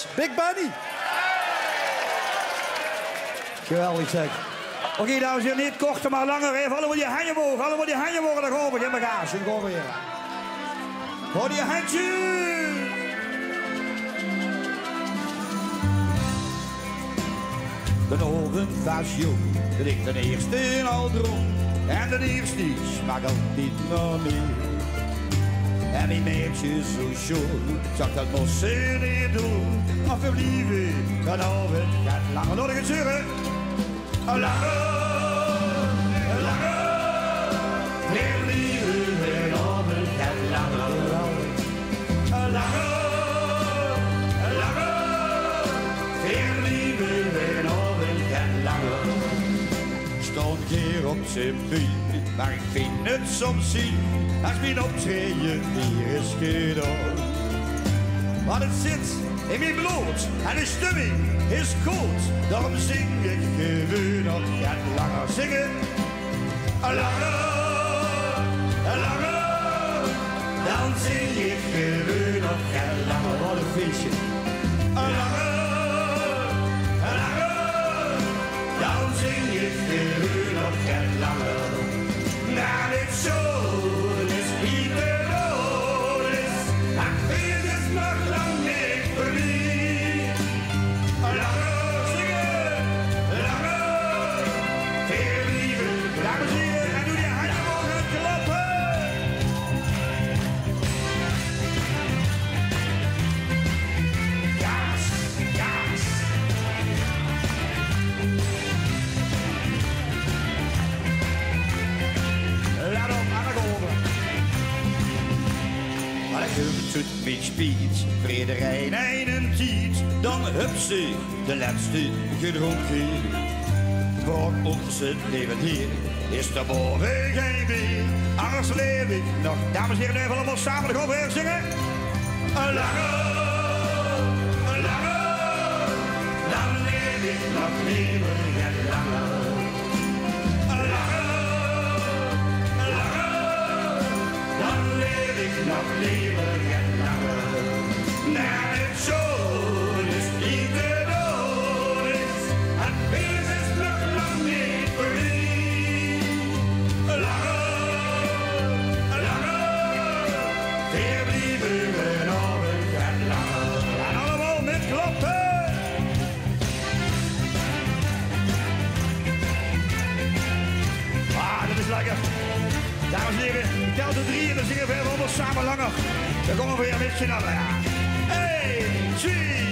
Yes, Big Bunny. Geweldig zeg. Oké, dames en heren, niet korter, maar langer. Even allemaal die handen mogen. Allemaal die handen mogen. Dan gaan we. Geen bagage. Dan gaan we weer. Hoor die handje. De ogen was jong. Dat ik de eerste al dronk. En de eerste smaakt altijd nog meer. En die meisjes zo schoon, zag dat mossen niet doen. Of we blieven, dan over het gaat langer door de gezeuren. Langer, langer, we blieven, dan over het gaat langer. Langer, langer, we blieven, dan over het gaat langer. Stond keer op zijn buik, maar ik vind het soms zien. Als mijn optreden hier is gedaan. Want het zit in mijn bloed en de stemming is goed. Daarom zing ik gewoon nog gaat langer zingen. Langer, langer. Dan zing ik gewoon nog gaat langer. Wat een feestje. Langer, langer. Dan zing ik gewoon nog gaat langer. Nou, dit zo. Het met speed, Frederijn en tiet, dan heb ze de laatste gedronken. Voor ons het leven hier is er morgen geen weer. Anders leef ik nog. Dames en heren, even allemaal samen de weer zingen. Langer, langer, dan leef ik nog leven en langer. Langer, langer, dan leef ik nog leven en naar het zon is ieder dood is. Het feest is nog lang niet voorbij. Langer, langer, weer blijven we nog een gaat langer. En allemaal met kloppen. Ah, dat is lekker. Dames en heren, ik tel de 3 en dan zingen we allemaal samen langer. Dan komen we weer met z'n allen. 1, 2.